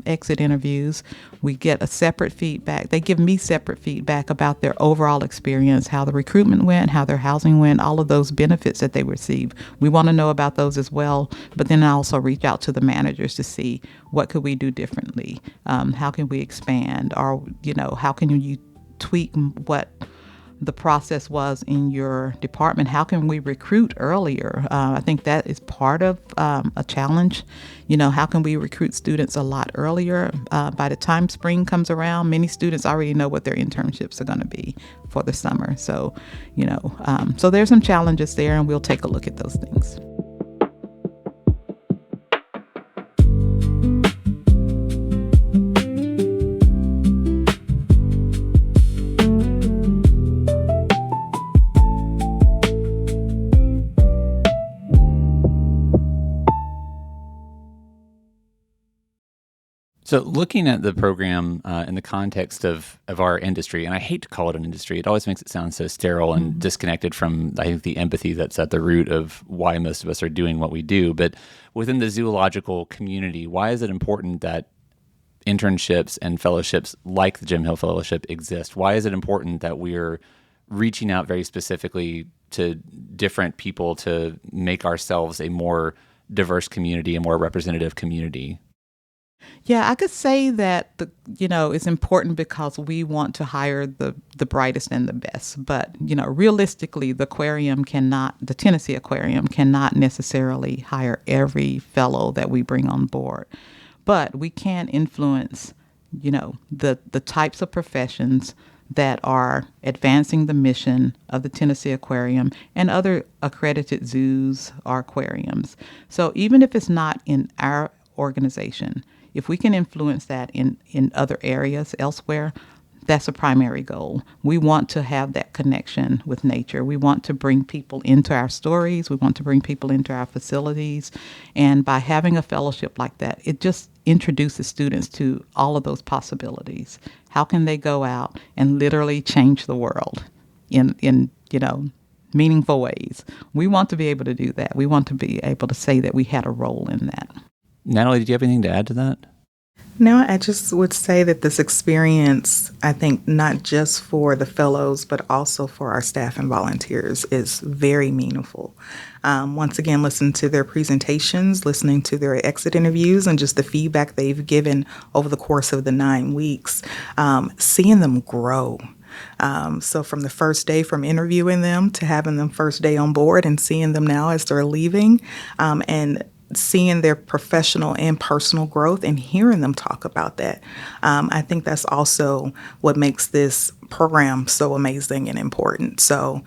exit interviews. We get a separate feedback. They give me separate feedback about their overall experience, how the recruitment went, how their housing went, all of those benefits that they receive. We want to know about those as well. But then I also reach out to the managers to see what could we do differently. How can we expand? Or, how can you tweak what the process was in your department? How can we recruit earlier? I think that is part of a challenge. How can we recruit students a lot earlier? By the time spring comes around, many students already know what their internships are going to be for the summer. So, so there's some challenges there, and we'll take a look at those things. So looking at the program in the context of our industry, and I hate to call it an industry, it always makes it sound so sterile and disconnected from, I think, the empathy that's at the root of why most of us are doing what we do. But within the zoological community, why is it important that internships and fellowships like the Jim Hill Fellowship exist? Why is it important that we're reaching out very specifically to different people to make ourselves a more diverse community, a more representative community? Yeah, I could say that it's important because we want to hire the brightest and the best. But realistically, the Tennessee Aquarium cannot necessarily hire every fellow that we bring on board. But we can influence, the types of professions that are advancing the mission of the Tennessee Aquarium and other accredited zoos or aquariums. So even if it's not in our organization, if we can influence that in other areas elsewhere, that's a primary goal. We want to have that connection with nature. We want to bring people into our stories. We want to bring people into our facilities. And by having a fellowship like that, it just introduces students to all of those possibilities. How can they go out and literally change the world in meaningful ways? We want to be able to do that. We want to be able to say that we had a role in that. Natalie, did you have anything to add to that? No, I just would say that this experience, I think not just for the fellows, but also for our staff and volunteers, is very meaningful. Once again, listen to their presentations, listening to their exit interviews, and just the feedback they've given over the course of the 9 weeks, seeing them grow. So from the first day, from interviewing them to having them first day on board and seeing them now as they're leaving, and seeing their professional and personal growth and hearing them talk about that. I think that's also what makes this program so amazing and important. So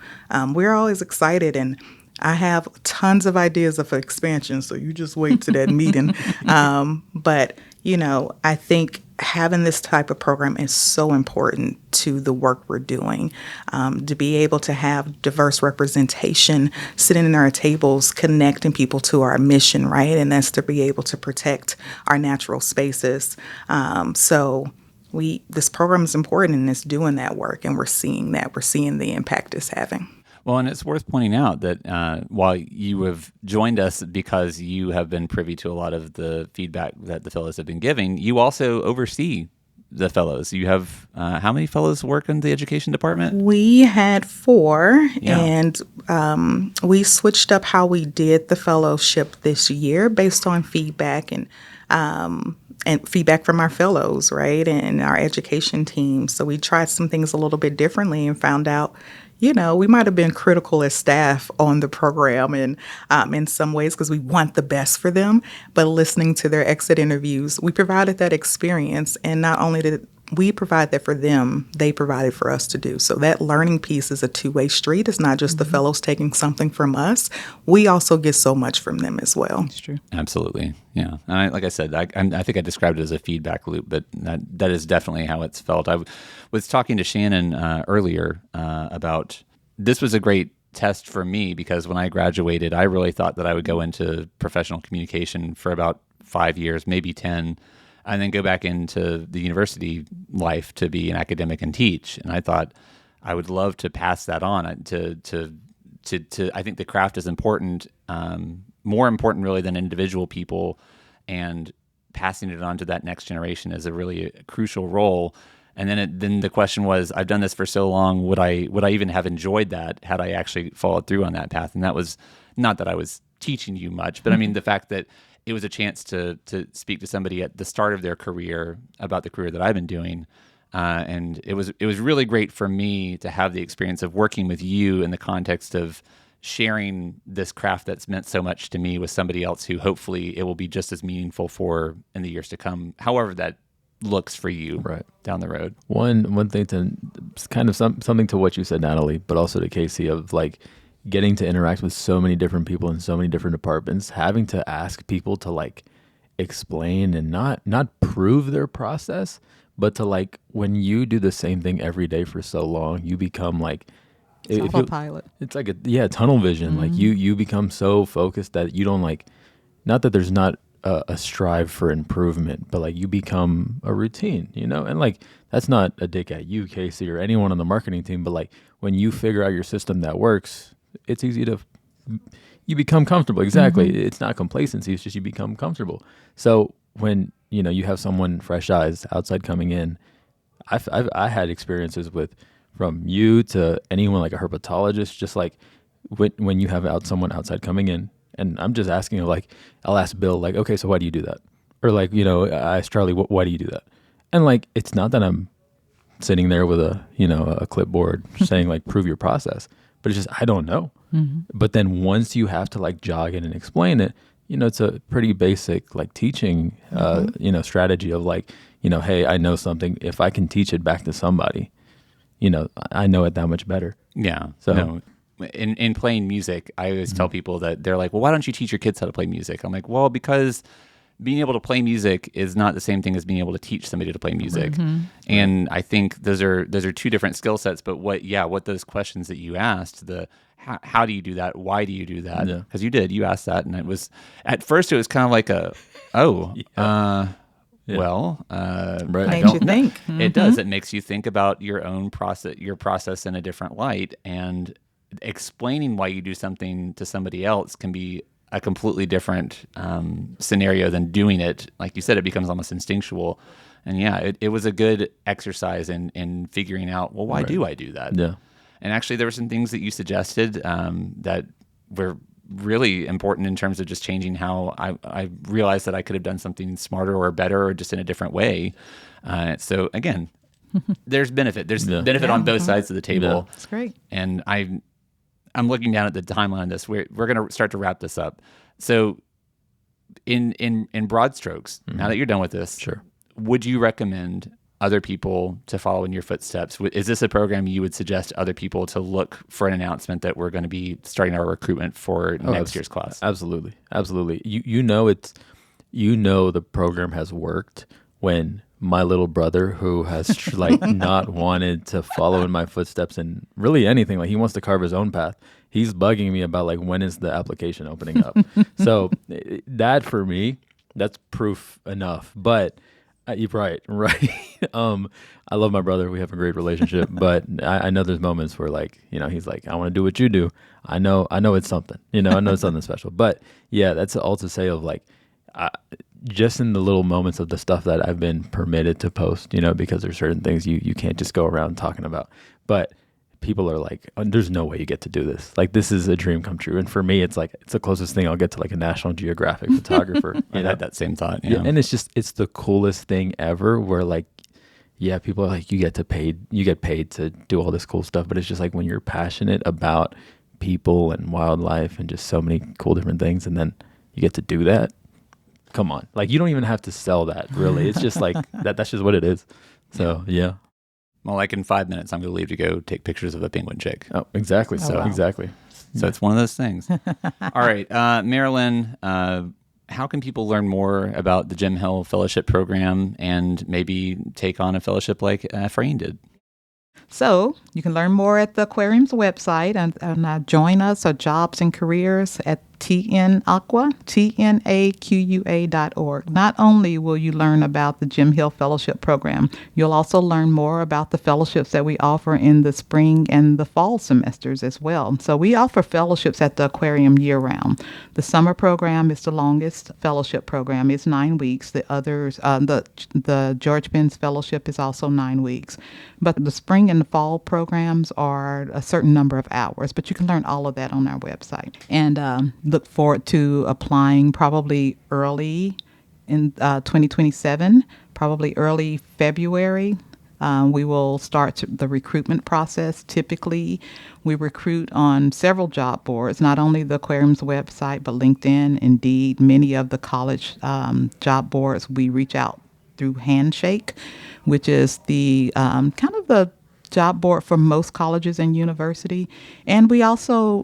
we're always excited, and I have tons of ideas of expansion, so you just wait to that meeting. But, I think having this type of program is so important to the work we're doing. To be able to have diverse representation sitting in our tables, connecting people to our mission, right? And that's to be able to protect our natural spaces. So this program is important, and it's doing that work, and we're seeing that. We're seeing the impact it's having. Well, and it's worth pointing out that while you have joined us because you have been privy to a lot of the feedback that the fellows have been giving, you also oversee the fellows. You have how many fellows work in the education department? We had 4, Yeah. and we switched up how we did the fellowship this year based on feedback and feedback from our fellows, right, and our education team. So we tried some things a little bit differently and found out, we might have been critical as staff on the program and in some ways because we want the best for them. But listening to their exit interviews, we provided that experience. And not only did we provide that for them, they provided for us to do. So that learning piece is a two-way street. It's not just the fellows taking something from us. We also get so much from them as well. It's true. Absolutely. Yeah. And like I said, I think I described it as a feedback loop, but that is definitely how it's felt. I was talking to Shannon earlier about this was a great test for me because when I graduated, I really thought that I would go into professional communication for about 5 years, maybe 10, and then go back into the university life to be an academic and teach. And I thought I would love to pass that on to I think the craft is important, more important really than individual people, and passing it on to that next generation is a really crucial role. And then the question was, I've done this for so long, would I even have enjoyed that had I actually followed through on that path? And that was not that I was teaching you much, but I mean the fact that it was a chance to speak to somebody at the start of their career about the career that I've been doing. And it was really great for me to have the experience of working with you in the context of sharing this craft that's meant so much to me with somebody else who hopefully it will be just as meaningful for in the years to come, however that looks for you Right. down the road. One thing to kind of something to what you said, Natalie, but also to Casey, of like getting to interact with so many different people in so many different departments, having to ask people to like explain and not prove their process, but to like when you do the same thing every day for so long, you become like Autopilot. it's like tunnel vision. Like you become so focused that you don't like, not that there's not a strive for improvement, but like you become a routine, and like that's not a dig at you, Casey, or anyone on the marketing team, but like when you figure out your system that works, it's easy to you become comfortable. Exactly. It's not complacency. It's just you become comfortable. So when, you have someone fresh eyes outside coming in, I had experiences with from you to anyone like a herpetologist, just like when you have someone outside coming in, and I'm just asking, like, I'll ask Bill, like, okay, so why do you do that? Or like, I ask Charlie, why do you do that? And like, it's not that I'm sitting there with a clipboard saying like, prove your process, but it's just, I don't know. But then once you have to like jog in and explain it, it's a pretty basic like teaching, strategy of like, hey, I know something. If I can teach it back to somebody, I know it that much better. Yeah. So no. In playing music, I always tell people that they're like, well, why don't you teach your kids how to play music? I'm like, well, because being able to play music is not the same thing as being able to teach somebody to play music. And I think those are two different skill sets. But what those questions that you asked, how do you do that? Why do you do that? Because you asked that, and it was at first it was kind of like well, right. Makes you think. It does. It makes you think about your own process in a different light, and explaining why you do something to somebody else can be a completely different scenario than doing it. Like you said, it becomes almost instinctual. And it was a good exercise in figuring out, well, why do I do that? Yeah. And actually, there were some things that you suggested that were really important in terms of just changing how I realized that I could have done something smarter or better or just in a different way. So again, there's benefit. There's benefit on both sides of the table. Yeah. That's great. And I'm looking down at the timeline of this. We're going to start to wrap this up. So in broad strokes, now that you're done with this, Sure. would you recommend other people to follow in your footsteps? Is this a program you would suggest other people to look for an announcement that we're going to be starting our recruitment for next year's class? Absolutely. Absolutely. The program has worked when my little brother, who has like not wanted to follow in my footsteps in really anything, like he wants to carve his own path. He's bugging me about like, when is the application opening up? So that for me, that's proof enough. But you're right. I love my brother. We have a great relationship, but I know there's moments where like, he's like, I want to do what you do. I know it's something, I know it's something special, but yeah, that's all to say of like, just in the little moments of the stuff that I've been permitted to post, because there's certain things you can't just go around talking about, but people are like, oh, there's no way you get to do this. Like, this is a dream come true. And for me, it's like, it's the closest thing I'll get to like a National Geographic photographer. I had that same thought. Yeah. And it's the coolest thing ever where like, yeah, people are like, you get paid to do all this cool stuff. But it's just like when you're passionate about people and wildlife and just so many cool different things, and then you get to do that. Come on. Like, you don't even have to sell that, really. It's just like that's just what it is. So, yeah. Well, like in 5 minutes, I'm going to leave to go take pictures of a penguin chick. Oh, exactly. Exactly. So it's one of those things. All right. Marilyn, how can people learn more about the Jim Hill Fellowship Program and maybe take on a fellowship like Efrain did? So you can learn more at the Aquarium's website and join us or jobs and careers at tnaqua.org. Not only will you learn about the Jim Hill Fellowship Program, you'll also learn more about the fellowships that we offer in the spring and the fall semesters as well. So we offer fellowships at the Aquarium year-round. The summer program is the longest fellowship program. It's 9 weeks. The others, the George Benz Fellowship is also 9 weeks. But the spring and the fall programs are a certain number of hours, but you can learn all of that on our website. And look forward to applying probably early in 2027, probably early February. We will start the recruitment process. Typically, we recruit on several job boards, not only the Aquarium's website, but LinkedIn, Indeed, many of the college job boards. We reach out through Handshake, which is the kind of the job board for most colleges and university. And we also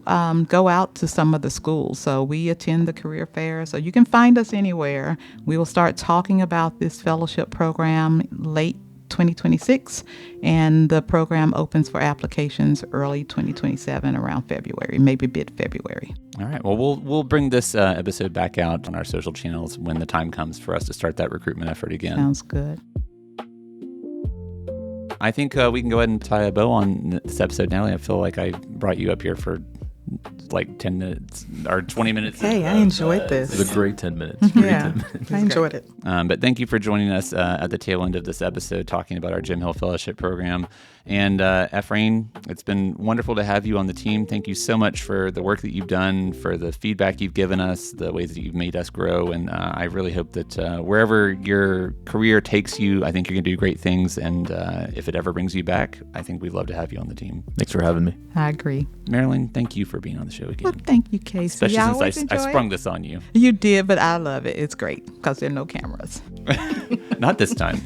go out to some of the schools. So we attend the career fair. So you can find us anywhere. We will start talking about this fellowship program late 2026, and the program opens for applications early 2027, around February, maybe mid-February. All right. Well, we'll bring this episode back out on our social channels when the time comes for us to start that recruitment effort again. Sounds good. I think we can go ahead and tie a bow on this episode, Natalie. I feel like I brought you up here for like 10 minutes or 20 minutes. Hey, I enjoyed this. It was a great 10 minutes. Great 10 minutes. I enjoyed it. But thank you for joining us at the tail end of this episode talking about our Jim Hill Fellowship Program. And Ephraim, it's been wonderful to have you on the team. Thank you so much for the work that you've done, for the feedback you've given us, the ways that you've made us grow. And I really hope that wherever your career takes you, I think you're going to do great things. And if it ever brings you back, I think we'd love to have you on the team. Thanks for having me. I agree. Marilyn, thank you for being on the show again. Well, thank you, Casey. Especially I since always I enjoy sprung it. this on you. You did, but I love it. It's great because there are no cameras. Not this time.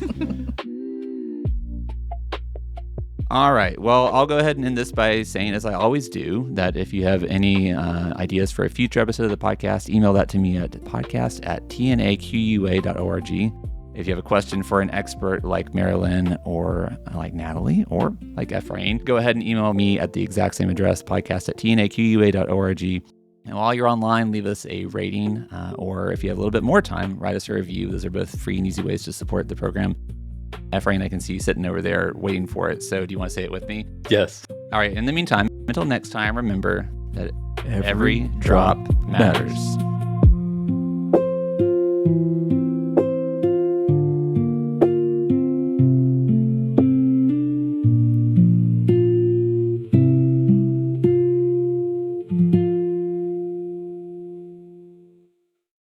All right. Well, I'll go ahead and end this by saying, as I always do, that if you have any ideas for a future episode of the podcast, email that to me at podcast@tnaqua.org. If you have a question for an expert like Marilyn or like Natalie or like Ephraim, go ahead and email me at the exact same address, podcast@tnaqua.org. And while you're online, leave us a rating, or if you have a little bit more time, write us a review. Those are both free and easy ways to support the program. Ephraim, I can see you sitting over there waiting for it. So do you want to say it with me? Yes. All right. In the meantime, until next time, remember that Every drop matters.